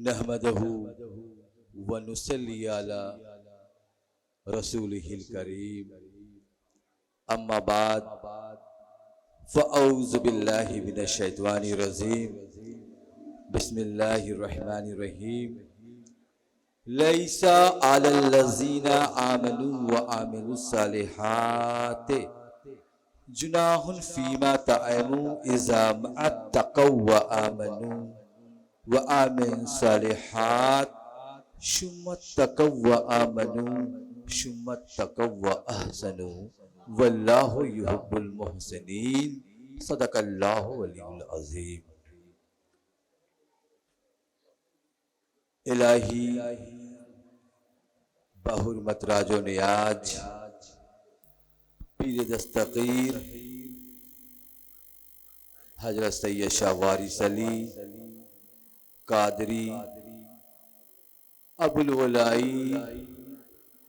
नहमदहू व नुसल्ली अला रसूलिहिल करीम। अम्मा बाद फ़अऊज़ु बिल्लाहि मिनश शैतानिर रजीम। बिस्मिल्लाहिर रहमानिर रहीम। लैसा अलल लज़ीना आमनू व आमिलुस सालिहाति जुनाहुन फीमा तअमू इज़ा मअत्तक़ौ व आमनू व आमिन सालिहात शुम्मत्तक़ौ व आमनू शुम्मत्तक़ौ व अहसनू वल्लाहु युहिब्बुल मुहसिनीन। सदक़ल्लाहु अलियुल अज़ीम। इलाही बहुरमत राजो नियाज पीर दस्तगीर हजरत सैयद शाह वारिस अली कादरी अबुल वलाई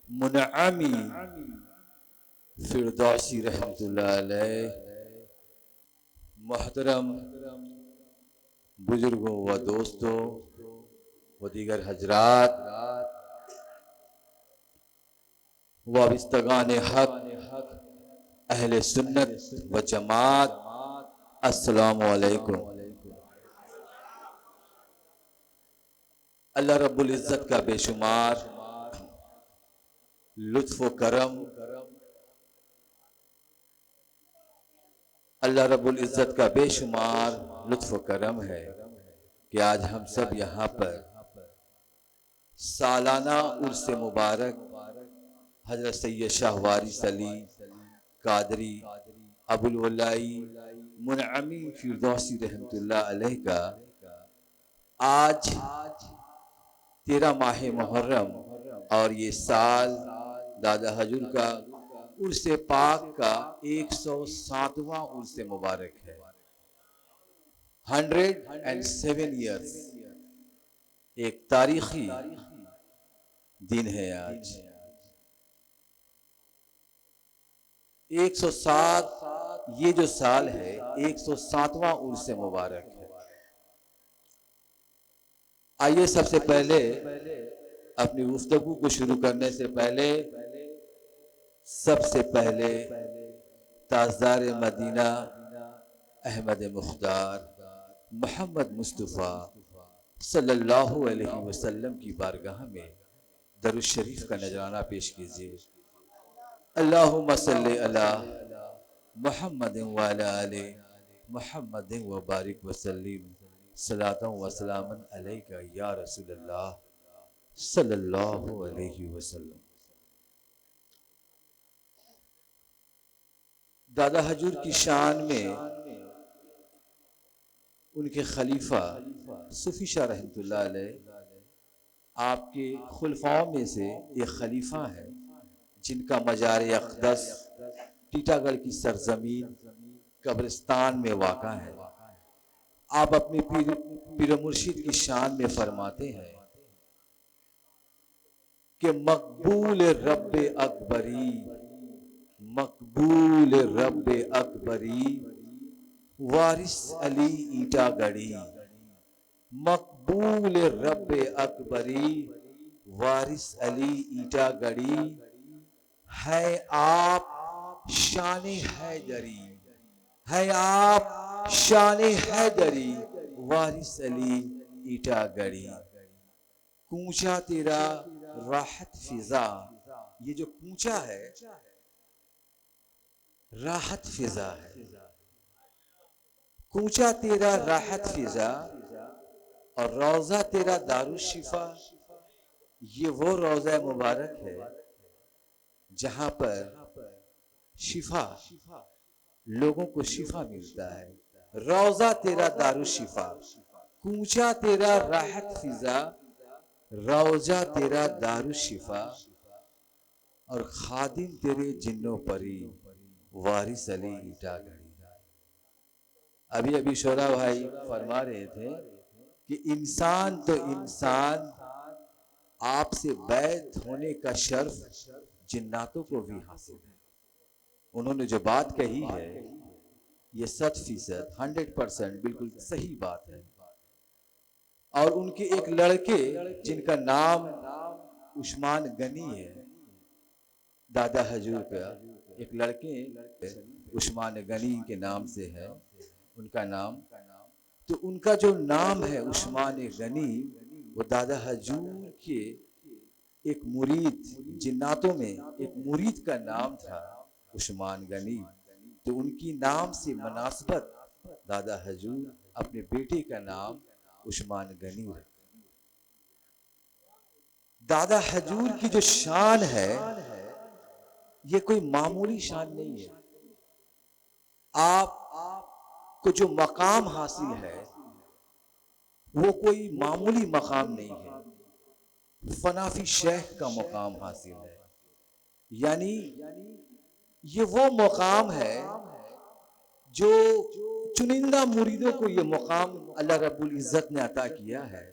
मुनअमी फिरदौसी रहमतुल्लाह अलैह, मोहतरम बुजुर्गों व दोस्तों व दीगर हजरात, वाबिस्तगान हक अहले सुन्नत व जमात, अस्सलामु अलैकुम। अल्लाह रब्बुल इज़्ज़त का बेशुमार लुत्फ़ व करम, अल्लाह रब्बुल इज़्ज़त का बेशुमार लुत्फ़ व करम है कि आज हम सब यहाँ पर सालाना उर्स मुबारक हजरत सैयद शाह वारिस अली कादरी अबुल वलाई मुनअमी फिरदौसी रहमतुल्लाह अलैह का आज 13 माह मुहर्रम और ये साल दादा हजूर का उर्स पाक का 107वां उर्स मुबारक है। 107 ईयर्स, एक तारीखी दिन है आज। 107 ये जो साल है 107वां उर्स मुबारक है। आइए सबसे पहले अपनी गुफ्तगू को शुरू करने से पहले सबसे पहले ताजदार मदीना अहमद मुख्तार मोहम्मद मुस्तफ़ा सल्लल्लाहु अलैहि वसल्लम की बारगाह में दरूद शरीफ का नजराना पेश कीजिए। अल्लाहुम्मा सल्ली अला मुहम्मद व अला आलि मुहम्मद व बारिक व सल्लिम सलातन व सलामन अलैका या रसूलल्लाह सल्लल्लाहु अलैहि वसल्लम। दादा हजूर की शान में उनके खलीफा सूफी शाह रहमतुल्लाह अलैह आपके खुलफाओं में से एक खलीफा है जिनका मजार अक़दस टीटागढ़ की सरजमीन कब्रिस्तान में वाक़ा है। आप अपने पीर मुर्शिद की शान में फरमाते हैं कि मकबूल रब्बे अकबरी, मकबूल रब्बे अकबरी वारिस अली ईटागढ़ी, मकबूल रब्बे अकबरी वारिस अली ईटागढ़ी है आप शान हैदरी, है आप शान हैदरी वारिस अली ईटागढ़ी। कूचा तेरा राहत फिजा, ये जो कूचा है राहत फिजा है। कूचा तेरा राहत फिजा और रोजा तेरा दारुशिफा, ये वो रोजा मुबारक है जहां पर शिफा, लोगों को शिफा मिलता है। रोजा तेरा दारुशिफा, कूचा तेरा राहत फिजा, रोजा तेरा दारुशिफा और खादिम तेरे जिन्नो परी वारिस अली ईटागढ़ी। अभी अभी शोरा भाई फरमा रहे थे कि इंसान तो इंसान, आपसे बैत होने का शर्फ जिन्नातों को भी हासिल है। उन्होंने जो बात कही है ये 100% 100% बिल्कुल सही बात है। और उनके एक लड़के जिनका नाम उस्मान गनी है, दादा हजूर का एक लड़के उस्मान गनी के नाम से है उनका नाम। तो उनका जो नाम है उस्मान गनी, वो दादा हजूर के एक मुरीद, जिन्नातों में एक मुरीद का नाम था उस्मान गनी। तो उनकी नाम से मुनासबत दादा हजूर अपने बेटे का नाम उस्मान गनी रखे। दादा हजूर की जो शान है ये कोई मामूली शान नहीं है। आपको जो मकाम हासिल है वो कोई मामूली मकाम नहीं है, फनाफी शेख का मकाम हासिल है। यानी ये वो मकाम है जो चुनिंदा मुरीदों को ये मकाम अल्लाह रब्बुल इज़्ज़त ने अता किया है,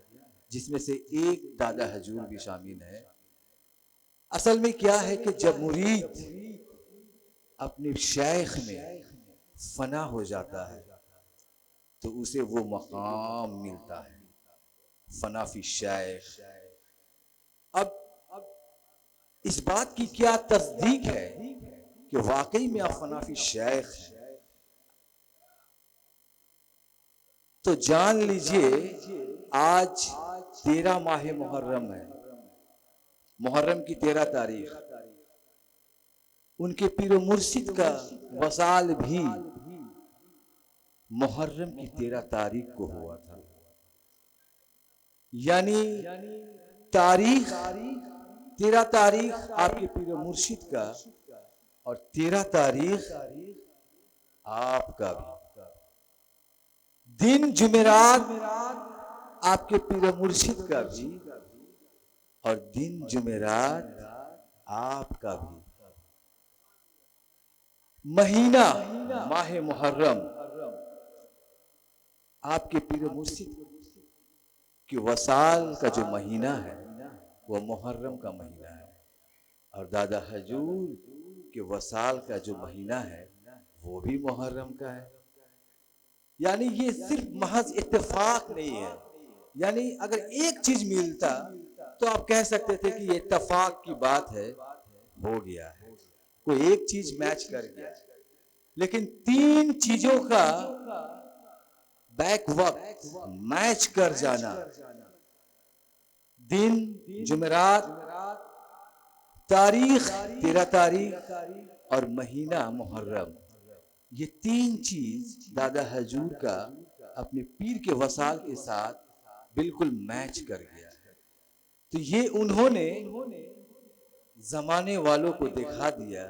जिसमें से एक दादा हजूर भी शामिल है। असल में क्या है कि जब मुरीद अपने शेख में फना हो जाता है तो उसे वो मकाम मिलता है, फनाफी शेख। अब इस बात की क्या तस्दीक है कि वाकई में आप फनाफी शेख हैं, तो जान लीजिए आज 13 माह मुहर्रम है, मुहर्रम की 13 तारीख उनके पीर मुर्शिद का वसाल भी मुहर्रम की 13 तारीख को हुआ था। यानी तारीख 13 तारीख आपके पीर मुर्शिद का और 13 तारीख आपका भी। दिन जुमेरात आपके पीर मुर्शिद का भी और दिन जुमेरात आपका भी। महीना माह मुहर्रम आपके पीर मुर्शिद कि वसाल का जो महीना है वो मुहर्रम का महीना है, और दादा हजूर के वसाल का जो महीना है वो भी मुहर्रम का है। यानी ये सिर्फ महज इत्तेफाक नहीं है। यानी अगर एक चीज मिलता तो आप कह सकते थे कि ये इत्तेफाक की बात है, हो गया है, कोई एक चीज मैच कर गया। लेकिन तीन चीजों का बैक वक्त मैच कर जाना, दिन जुमेरात, तारीख 13 तारीख और महीना मुहर्रम, ये तीन चीज दादा हजूर का अपने पीर के वसाल के साथ बिल्कुल मैच कर गया है। तो ये उन्होंने जमाने वालों को दिखा दिया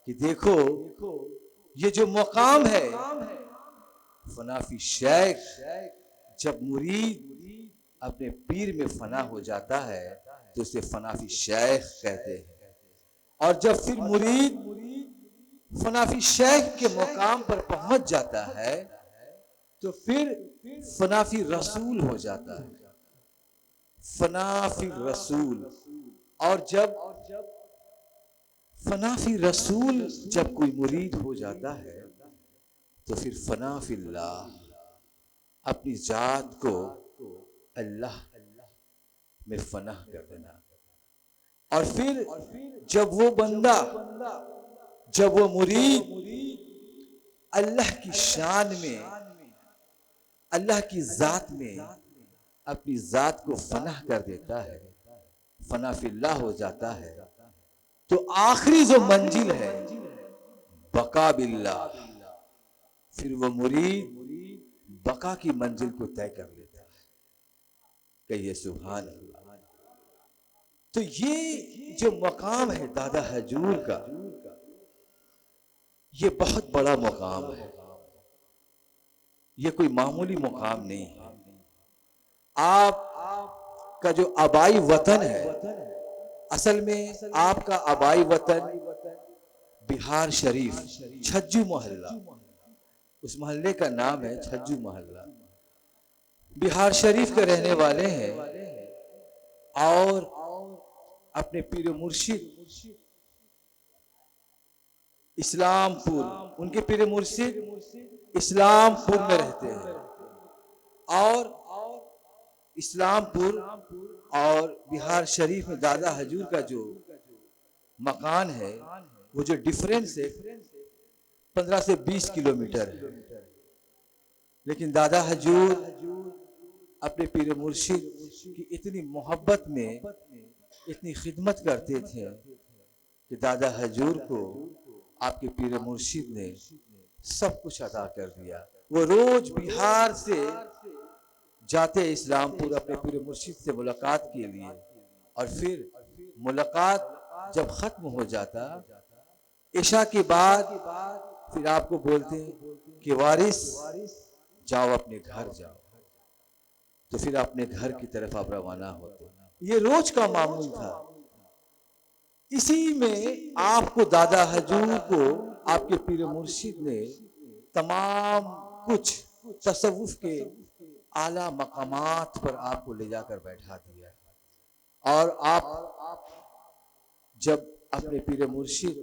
कि देखो ये जो मकाम है फनाफी शेख, जब मुरीद अपने पीर में फना हो जाता है तो उसे फनाफी शेख कहते हैं। और जब फिर मुरीद फनाफी शेख के मुकाम पर पहुंच जाता है तो फिर फनाफी रसूल हो जाता है, फनाफी रसूल। और जब फनाफी रसूल जब कोई मुरीद हो जाता है तो फिर फनाफिल्लाह, अपनी जात को अल्लाह में फना कर देना। और फिर जब वो बंदा, जब वो मुरीद अल्लाह की शान में, अल्लाह की जात में अपनी जात को फना कर देता है, फना फिल्लाह हो जाता है, तो आखिरी जो मंजिल है बका बिल्लाह, फिर वो मुरीद बका की मंजिल को तय कर लेता है। कहिए सुभान अल्लाह। तो ये जो मकाम है दादा हजूर का, ये बहुत बड़ा मकाम है, ये कोई मामूली मकाम नहीं है। आप का जो आबाई वतन है, असल में आपका आबाई वतन बिहार शरीफ, छज्जू मोहल्ला, उस मोहल्ले का नाम है छज्जू मोहल्ला। बिहार शरीफ के रहने वाले हैं और अपने पीर मुर्शिद इस्लामपुर, उनके पीर मुर्शिद इस्लामपुर में रहते हैं। और इस्लामपुर और बिहार शरीफ में दादा हजूर का जो मकान है, वो जो डिफरेंस है 15 से 20 किलोमीटर है। लेकिन दादा हजूर अपने पीर मुर्शिद की इतनी मोहब्बत में इतनी खिदमत करते थे कि दादा हजूर को आपके पीर मुर्शिद ने सब कुछ अदा कर दिया। वो रोज बिहार से जाते इस्लामपुर अपने पीर मुर्शिद से मुलाकात के लिए, और फिर मुलाकात जब खत्म हो जाता इशा के बाद, फिर आपको बोलते कि वारिस जाओ अपने घर जाओ, तो फिर अपने घर की तरफ आप रवाना होते। ये रोज का मामूल था। इसी में आपको दादा हजूर को आपके पीर मुर्शिद ने तमाम कुछ तसव्वुफ के आला मकामात पर आपको ले जाकर बैठा दिया। और आप जब अपने पीर मुर्शिद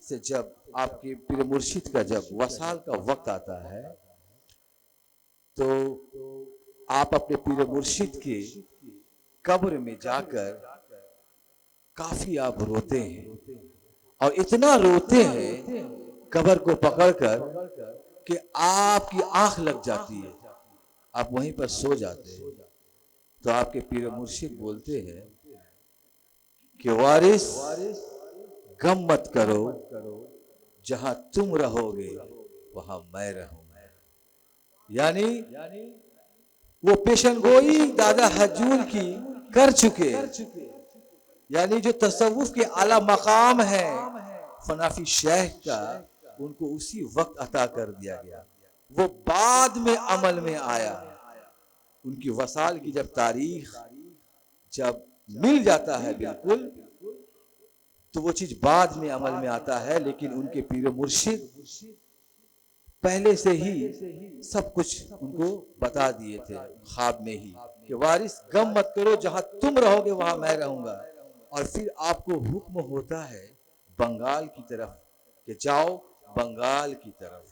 से, जब आपके पीर मुर्शिद का जब वसाल का वक्त आता है, तो आप अपने पीर मुर्शिद के कब्र में जाकर काफी आप रोते हैं, और इतना रोते हैं कब्र को पकड़कर कि आपकी आंख लग जाती है, आप वहीं पर सो जाते हैं। तो आपके पीर मुर्शिद बोलते हैं कि वारिस गम मत करो, जहां तुम रहोगे वहां मैं रहूंगा। यानी वो पेशनगोई दादा हजूर की कर चुके, यानी जो तसव्वुफ के आला मकाम है फनाफी शेख का, उनको उसी वक्त अता कर दिया गया। वो बाद में अमल में आया। उनकी वसाल की जब तारीख जब मिल जाता है बिल्कुल, तो वो चीज बाद में अमल में आता है। लेकिन उनके पीर मुर्शिद पहले से ही सब कुछ उनको बता दिए थे ख्वाब में ही कि वारिस गम मत करो, जहां तुम रहोगे वहां मैं रहूंगा। और फिर आपको हुक्म होता है बंगाल की तरफ कि जाओ बंगाल की तरफ।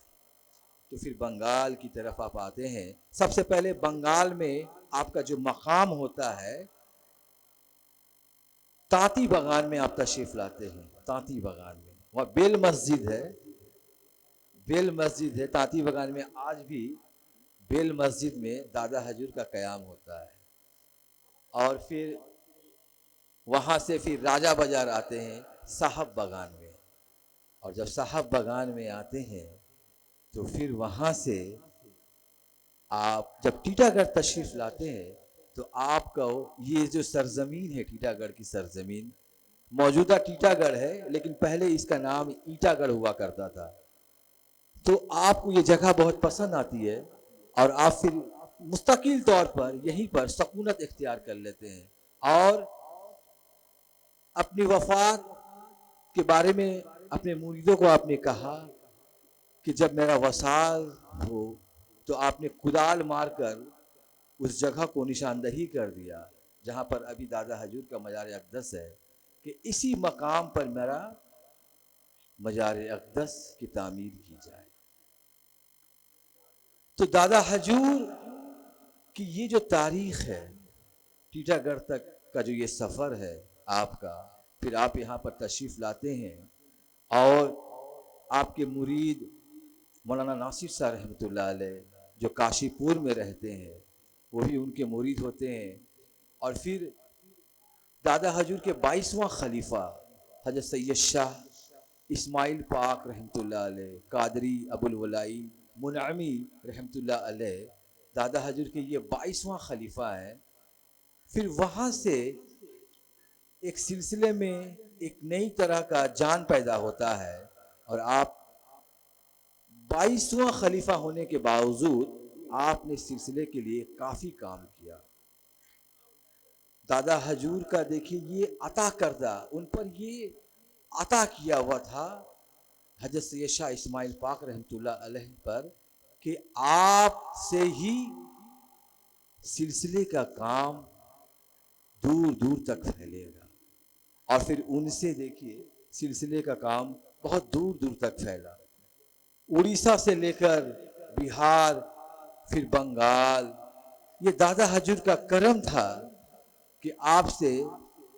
तो फिर बंगाल की तरफ आप आते हैं। सबसे पहले बंगाल में आपका जो मकाम होता है, तांती बगान में आप तशरीफ लाते हैं। तांती बगान में वहाँ बेल मस्जिद है, बेल मस्जिद है तांती बगान में। आज भी बेल मस्जिद में दादा हजूर का कयाम होता है। और फिर वहाँ से फिर राजा बाजार आते हैं साहब बगान में। और जब साहब बगान में आते हैं तो फिर वहाँ से आप जब टीटागढ़ तशरीफ लाते हैं, तो आपका ये जो सरजमीन है टीटागढ़ की सरजमीन, मौजूदा टीटागढ़ है लेकिन पहले इसका नाम ईटागढ़ हुआ करता था। तो आपको ये जगह बहुत पसंद आती है और आप फिर मुस्तकिल तौर पर यहीं पर सकूनत इख्तियार कर लेते हैं। और अपनी वफात के बारे में अपने मुरीदों को आपने कहा कि जब मेरा वसाल हो, तो आपने कुदाल मारकर उस जगह को निशानदही कर दिया जहां पर अभी दादा हजूर का मजार अक़दस है, कि इसी मकाम पर मेरा मजार अक़दस की तामीर की जाए। तो दादा हजूर की ये जो तारीख है, टीटागढ़ तक का जो ये सफ़र है आपका, फिर आप यहाँ पर तशरीफ़ लाते हैं और आपके मुरीद मौलाना नासिर साहब रहमतुल्लाह अलैह जो काशीपुर में रहते हैं, वो भी उनके मुरीद होते हैं। और फिर दादा हजूर के 22वां खलीफा हज़रत सैयद शाह इस्माइल पाक रहमतुल्लाह अलैह, कादरी अबुल वलाई मुनअमी रहमतुल्लाह अलैह, दादा हजूर के ये 22वां खलीफा है। फिर वहाँ से एक सिलसिले में एक नई तरह का जान पैदा होता है और आप 22वां खलीफा होने के बावजूद आपने सिलसिले के लिए काफ़ी काम किया। दादा हजूर का देखिए ये अता करदा, उन पर ये अता किया हुआ था हज़रत सैयद शाह इस्माइल पाक रहमतुल्लाह अलैह पर कि आपसे ही सिलसिले का काम दूर दूर तक फैलेगा। और फिर उनसे देखिए सिलसिले का काम बहुत दूर दूर तक फैला, उड़ीसा से लेकर बिहार, फिर बंगाल, ये दादा हजूर का करम था कि आपसे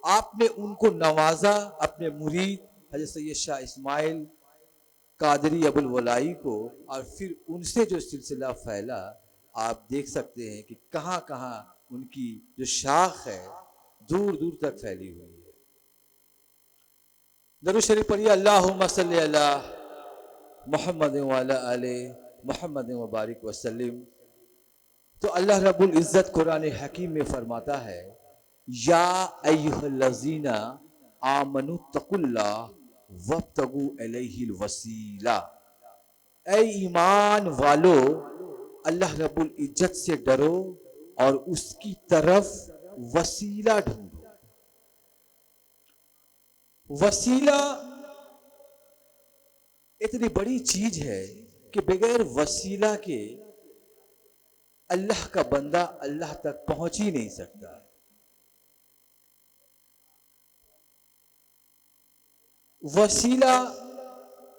आपने उनको नवाजा, अपने मुरीद हज़रत सैयद शाह इस्माइल कादरी अबुल वलाई को, और फिर उनसे जो सिलसिला फैला, आप देख सकते हैं कि कहाँ कहाँ उनकी जो शाख है दूर दूर तक फैली हुई है। दरूद शरीफ पढ़िए, अल्लाहुम्मा सल्ली अला मुहम्मद व अला आले मुहम्मद व बारिक वसल्लिम। तो अल्लाह रब्बुल इज़्ज़त कुरान हकीम में फरमाता है, या अय्युहल्लज़ीना आमनु तकुल्लाह वब्तगू इलैहिल वसीला। ऐ ईमान वालो, अल्लाह रब्बुल इज़्ज़त से डरो और उसकी तरफ वसीला ढूंढो। वसीला इतनी बड़ी चीज है कि बगैर वसीला के अल्लाह का बंदा अल्लाह तक पहुंच ही नहीं सकता। वसीला,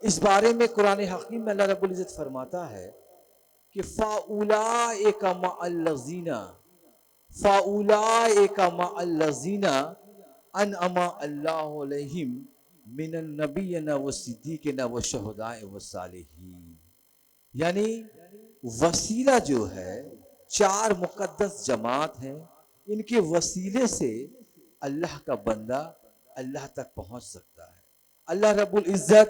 इस बारे में कुरान हकीम में अल्लाह रब्बुल इज़्ज़त फरमाता है कि फ़ाउलाइका मअल्लज़ीना, फ़ाउलाइका मअल्लज़ीना अनअमा अल्लाहु अलैहिम मिनन नबिय्यिना व सिद्दीक़ीना व शुहदाए व सालिहीन। यानी वसीला जो है, चार मुकद्दस जमात हैं, इनके वसीले से अल्लाह का बंदा अल्लाह तक पहुंच सकता है। अल्लाह रब्बुल इज़्ज़त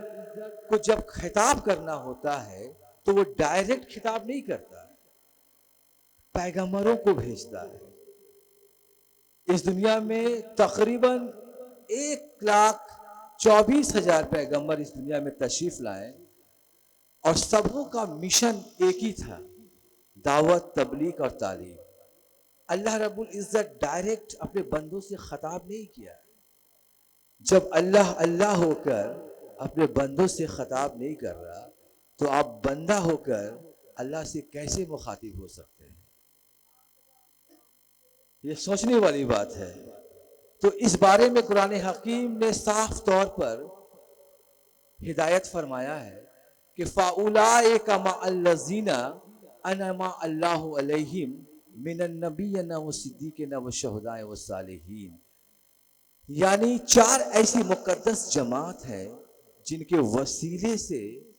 को जब खिताब करना होता है तो वो डायरेक्ट खिताब नहीं करता है, पैगंबरों को भेजता है। इस दुनिया में तकरीबन 1,24,000 पैगंबर इस दुनिया में तशरीफ लाए और सबों का मिशन एक ही था, दावत, तबलीग और तालीम। अल्लाह रब्बुल इज़्ज़त डायरेक्ट अपने बंदों से खिताब नहीं किया। जब अल्लाह अल्लाह होकर अपने बंदों से खिताब नहीं कर रहा, तो आप बंदा होकर अल्लाह से कैसे मुखातिब हो सकते हैं? ये सोचने वाली बात है। तो इस बारे में कुरान हकीम ने साफ तौर पर हिदायत फरमाया है कि फ़ाउलाइका मअल्लज़ीना अनअमा अल्लाहु अलैहिम मिनन नबिय्यिना व सिद्दीक़ीना व शुहदाए व सालिहीन। यानी चार ऐसी मुकद्दस जमात है जिनके वसीले से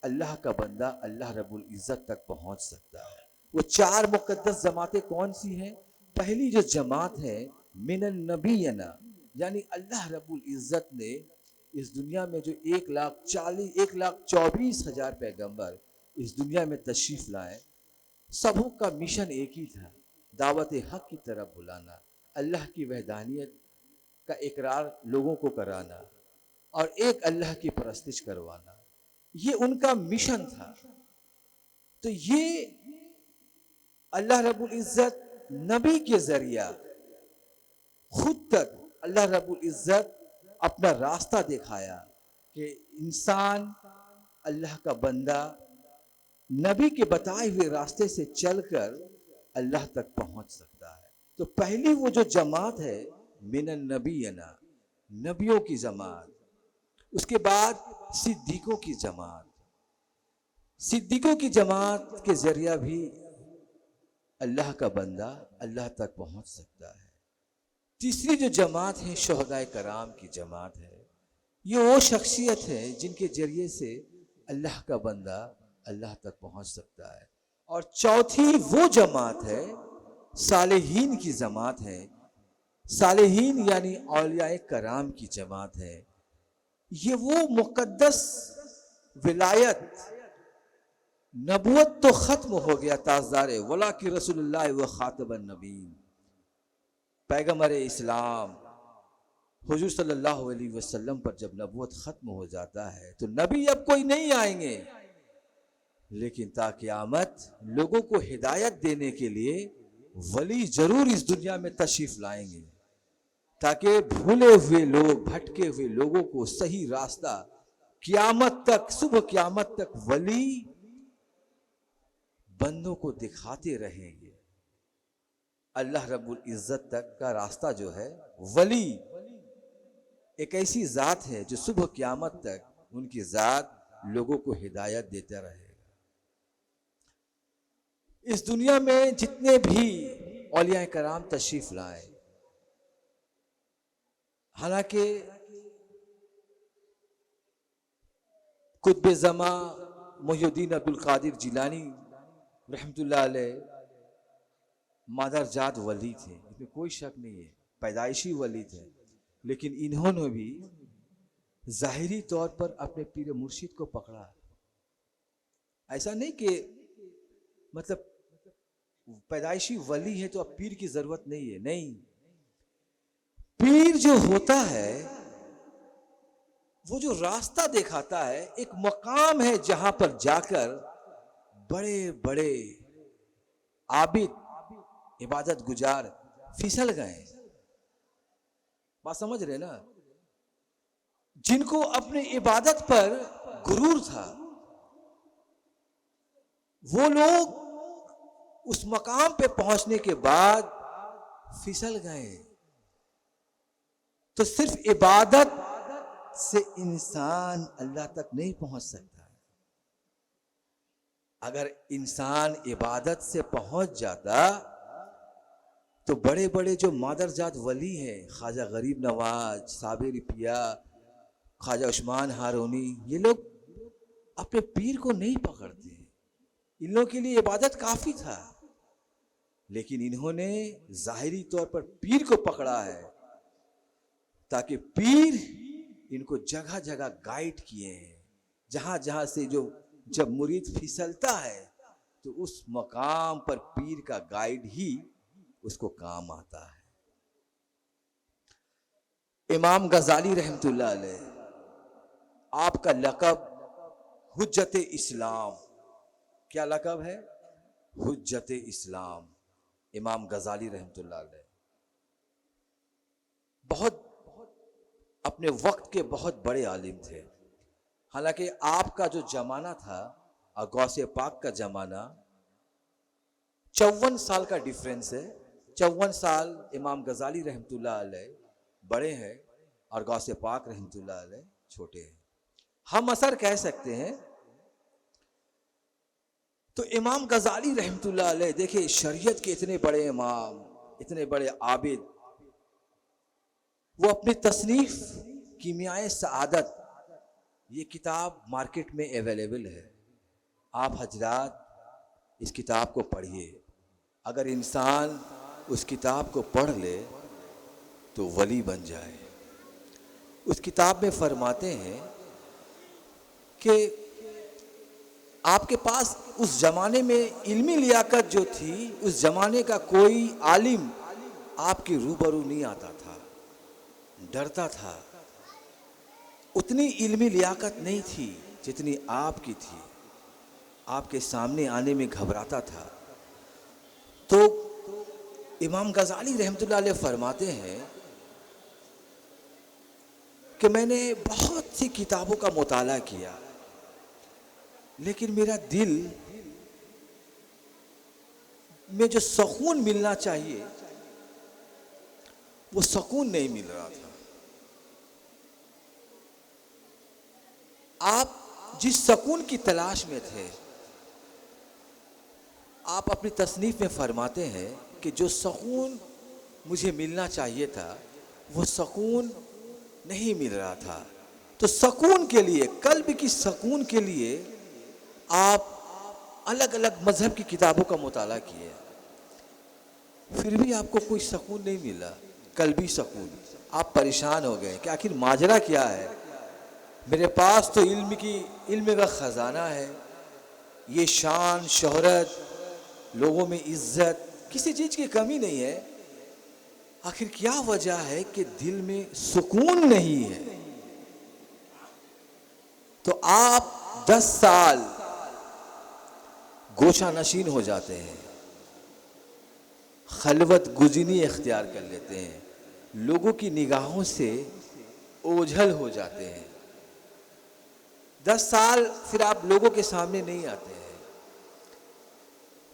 अल्लाह का बंदा अल्लाह रब्बुल इज़्ज़त तक पहुंच सकता है। वो चार मुकद्दस जमातें कौन सी हैं? पहली जो जमात है मिनन नबिय्यिना, यानी अल्लाह रब्बुल इज़्ज़त ने इस दुनिया में जो 1,24,000 पैगंबर इस दुनिया में तशरीफ लाए, सबों का मिशन एक ही था, दावत हक की तरफ बुलाना, अल्लाह की वहदानियत का इकरार लोगों को कराना और एक अल्लाह की परस्तिश करवाना। ये उनका मिशन था। तो ये अल्लाह रब्बुल इज़्ज़त नबी के जरिया खुद तक अल्लाह रब्बुल इज़्ज़त अपना रास्ता दिखाया कि इंसान, अल्लाह का बंदा नबी के बताए हुए रास्ते से चलकर अल्लाह तक पहुंच सकता है। तो पहली वो जो जमात है मिनन नबिय्यिना, नबियों की जमात। उसके बाद सिद्दीकों की जमात, सिद्दीकों की जमात के जरिया भी अल्लाह का बंदा अल्लाह तक पहुंच सकता है। तीसरी जो जमात है शुहदाए कराम की जमात है। ये वो शख्सियत है जिनके जरिए से अल्लाह का बंदा अल्लाह तक पहुंच सकता है। और चौथी वो जमात है सालेहीन की जमात है। सालेहीन यानी औलियाए कराम की जमात है। ये वो मुकद्दस विलायत, नबूवत तो खत्म हो गया ताजदार वला की रसूलुल्लाह व खातबन नबीन, पैगंबर इस्लाम हुजूर सल्लल्लाहु अलैहि वसल्लम पर जब नबूवत खत्म हो जाता है तो नबी अब कोई नहीं आएंगे, लेकिन ताक़यामत लोगों को हिदायत देने के लिए वली जरूर इस दुनिया में तशरीफ लाएंगे, ताकि भूले हुए लोग, भटके हुए लोगों को सही रास्ता क़यामत तक, सुबह क़यामत तक वली बंदों को दिखाते रहेंगे। अल्लाह रब्बुल इज़्ज़त तक का रास्ता जो है, वली एक ऐसी ज़ात है जो सुबह क़यामत तक उनकी ज़ात लोगों को हिदायत देता रहेगा। इस दुनिया में जितने भी औलिया कराम तशरीफ लाए, हालांकि कुतुब ज़मा मुहिउद्दीन अब्दुल कादिर जिलानी रहमतुल्लाह अलैह मादरजात वली थे, इसमें कोई शक नहीं है, पैदाइशी वली थे। लेकिन इन्होंने भी जाहिरी तौर पर अपने पीर मुर्शिद को पकड़ा। ऐसा नहीं कि मतलब पैदाइशी वली है तो अब पीर की जरूरत नहीं है, नहीं। पीर जो होता है वो जो रास्ता दिखाता है, एक मकाम है जहां पर जाकर बड़े बड़े आबिद इबादत गुजार फिसल गए। बात समझ रहे ना? जिनको अपनी इबादत पर गुरूर था, वो लोग उस मकाम पे पहुंचने के बाद फिसल गए। तो सिर्फ इबादत से इंसान अल्लाह तक नहीं पहुंच सकता। अगर इंसान इबादत से पहुंच जाता तो बड़े बड़े जो मादरजात वली हैं, ख्वाजा गरीब नवाज, साबिर पिया, ख्वाजा उस्मान हारूनी, ये लोग अपने पीर को नहीं पकड़ते। इन लोगों के लिए इबादत काफी था, लेकिन इन्होंने जाहिरी तौर पर पीर को पकड़ा है ताकि पीर इनको जगह जगह गाइड किए हैं। जहां जहां से जो जब मुरीद फिसलता है तो उस मकाम पर पीर का गाइड ही उसको काम आता है। इमाम गजाली रहमतुल्लाह अलैह, आपका लक़ब हुज्जत इस्लाम। क्या लक़ब है? हुज्जत इस्लाम। इमाम गजाली रहमतुल्लाह अलैह बहुत अपने वक्त के बहुत बड़े आलिम थे। हालांकि आपका जो जमाना था और गौसे पाक का जमाना 54 साल का डिफरेंस है। 54 साल इमाम गजाली रहमतुल्लाह अलैह बड़े हैं और गौसे पाक रहमतुल्लाह अलैह छोटे हैं। हम असर कह सकते हैं। तो इमाम गजाली रहमतुल्लाह अलैह देखिए, शरीयत के इतने बड़े इमाम, इतने बड़े आबिद, वो अपनी तसनीफ कीमियाए सआदत, ये किताब मार्केट में अवेलेबल है। आप हजरात इस किताब को पढ़िए। अगर इंसान उस किताब को पढ़ ले तो वली बन जाए। उस किताब में फरमाते हैं कि आपके पास उस जमाने में इल्मी लियाकत जो थी, उस जमाने का कोई आलिम आपके रूबरू नहीं आता था, डरता था। उतनी इल्मी लियाकत नहीं थी जितनी आपकी थी, आपके सामने आने में घबराता था। तो इमाम गजाली रहमतुल्लाह अलैह फरमाते हैं कि मैंने बहुत सी किताबों का मुताला किया, लेकिन मेरा दिल में जो सुकून मिलना चाहिए वो सुकून नहीं मिल रहा था। आप जिस सुकून की तलाश में थे, आप अपनी तसनीफ में फरमाते हैं कि जो सुकून मुझे मिलना चाहिए था वो सुकून नहीं मिल रहा था। तो सुकून के लिए, कल्ब की सुकून के लिए आप अलग अलग मजहब की किताबों का मुताला किए, फिर भी आपको कोई सुकून नहीं मिला, कल्बी सुकून। आप परेशान हो गए कि आखिर माजरा क्या है। मेरे पास तो इल्म का ख़जाना है, ये शान शोहरत, लोगों में इज्जत, किसी चीज़ की कमी नहीं है, आखिर क्या वजह है कि दिल में सुकून नहीं है। तो आप 10 साल गोशा नशीन हो जाते हैं, खलवत गुज़ीनी इख्तियार कर लेते हैं, लोगों की निगाहों से ओझल हो जाते हैं। 10 साल फिर आप लोगों के सामने नहीं आते हैं।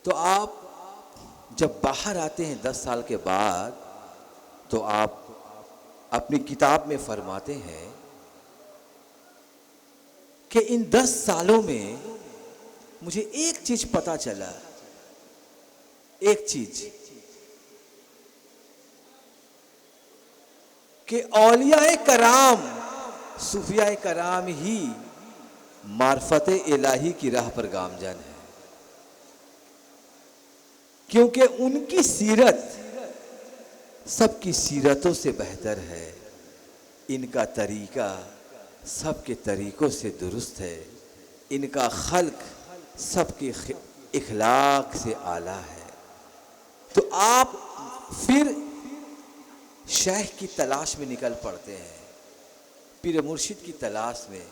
तो आप जब बाहर आते हैं 10 साल के बाद, तो आप अपनी किताब में फरमाते हैं कि इन 10 सालों में मुझे एक चीज पता चला एक चीज कि औलियाए कराम, सूफियाए कराम ही मार्फत इलाही की राह पर गामजन है, क्योंकि उनकी सीरत सबकी सीरतों से बेहतर है। इनका तरीका सबके तरीकों से दुरुस्त है। इनका खल्क सबके इखलाक से आला है। तो आप फिर शेख की तलाश में निकल पड़ते हैं, पीर मुर्शिद की तलाश में।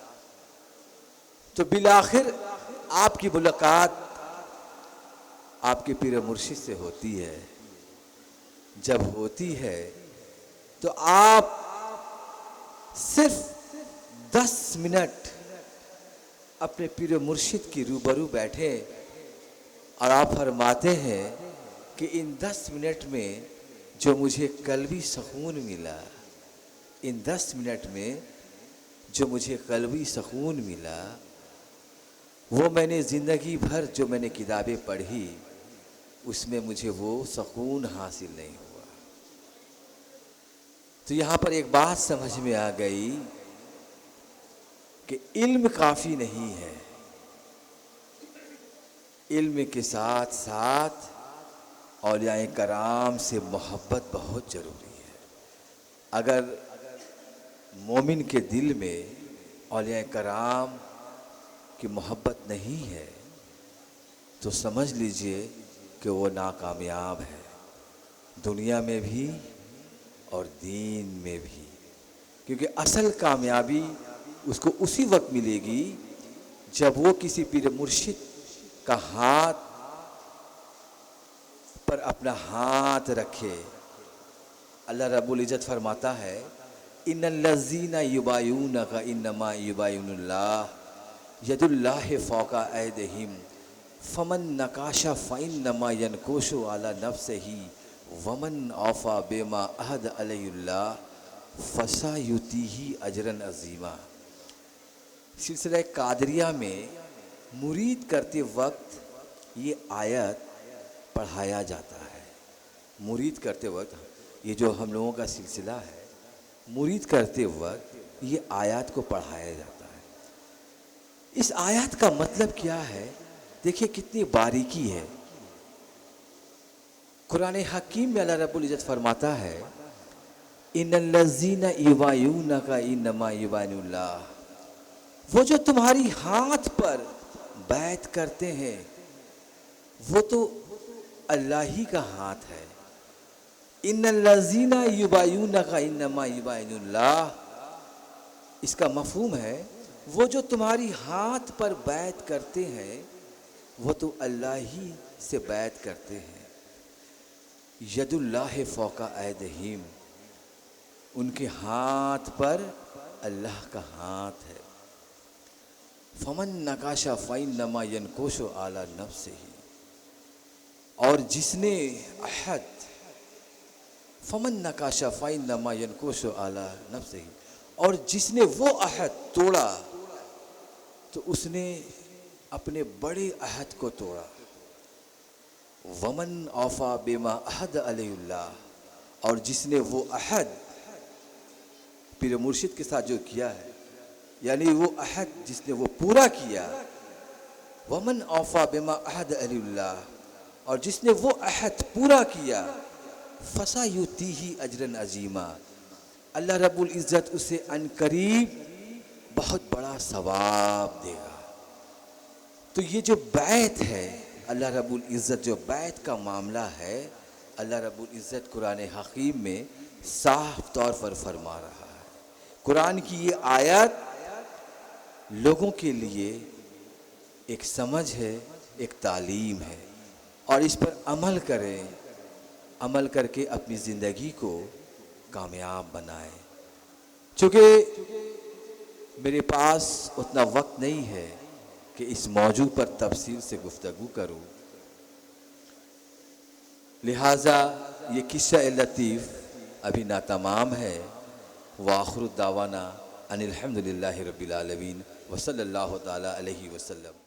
तो बिलाखिर आपकी मुलाकात आपके पीर मुर्शिद से होती है। जब होती है तो आप सिर्फ 10 मिनट अपने पीर मुर्शिद की रूबरू बैठे और आप फरमाते हैं कि इन 10 मिनट में जो मुझे कल्बी सुकून मिला, इन 10 मिनट में जो मुझे कल्बी सुकून मिला, वो मैंने ज़िंदगी भर जो मैंने किताबें पढ़ी उसमें मुझे वो सुकून हासिल नहीं हुआ। तो यहाँ पर एक बात समझ में आ गई कि इल्म काफ़ी नहीं है, इल्म के साथ साथ औलियाए कराम से मोहब्बत बहुत ज़रूरी है। अगर मोमिन के दिल में औलियाए कराम की मोहब्बत नहीं है तो समझ लीजिए कि वो नाकामयाब है, दुनिया में भी और दीन में भी। क्योंकि असल कामयाबी उसको उसी वक्त मिलेगी जब वो किसी पीर मुर्शिद का हाथ पर अपना हाथ रखे। अल्लाह रब्बुल इज़्ज़त फरमाता है, इन्नल्लज़ीना युबायूनका इन्नमा युबायूनुल्लाह यदुल्लाहि फ़ौका ऐदिहिम फमन नकाशा फ़इन्नमा यनकुशु अला नफ्सिही वमन औफ़ा बिमा अहद अलैहिल्लाह फ़सायुतीही अजरन अज़ीमा। सिलसिला कादरिया में मुरीद करते वक्त ये आयत पढ़ाया जाता है। मुरीद करते वक्त ये जो हम लोगों का सिलसिला है, मुरीद करते वक्त ये आयत को पढ़ाया जाता है। इस आयत का मतलब क्या है? देखिए कितनी बारीकी है। कुरान हकीम में अल्लाह रब्बुल इज़्ज़त फरमाता है, इन्नल्लज़ीना युबायूनका इन्नमा युबायूनुल्लाह, वो जो तुम्हारी हाथ पर बैत करते हैं वो तो अल्लाह ही का हाथ है। इन्नल्लज़ीना युबायूनका इन्नमा युबायूनुल्लाह, इसका मफ़हूम है वो जो तुम्हारी हाथ पर बैत करते हैं वो तो अल्लाह ही से बैत करते हैं। यदुल्लाहि फ़ौका ऐदिहिम, उनके हाथ पर अल्लाह का हाथ है। फमन नकाशा फ़इन्नमा यनकुशु अला नफ्सिही, और जिसने अहद, फमन नकाशा फ़इन्नमा यनकुशु अला नफ्सिही, और जिसने वो अहद तोड़ा तो उसने अपने बड़े अहद को तोड़ा। वमन औफ़ा बिमा अहद अलैहिल्लाह, और जिसने वो अहद पीर मुर्शिद के साथ जो किया है, यानी वो अहद जिसने वो पूरा किया, वमन औफ़ा बिमा अहद अलैहिल्लाह, और जिसने वो अहद पूरा किया, फ़सायुतीही अजरन अज़ीमा, अल्लाह रब्बुल इज़्ज़त उसे अनकरीब बहुत बड़ा सवाब देगा। तो ये जो बैत है, अल्लाह रब्बुल इज़्ज़त जो बैत का मामला है, अल्लाह रब्बुल इज़्ज़त कुरान हकीम में साफ तौर पर फरमा रहा है। कुरान की ये आयत लोगों के लिए एक समझ है, एक तालीम है, और इस पर अमल करें, अमल करके अपनी ज़िंदगी को कामयाब बनाएं। चूँकि मेरे पास उतना वक्त नहीं है कि इस मौजू पर तफसील से गुफ्तगू करूँ, लिहाजा ये किस्सा लतीफ़ अभी नातमाम है। व आखिरु दावाना अनिल हम्दुलिल्लाहि रब्बिल आलमीन व सल्लल्लाहु तआला अलैहि वसल्लम।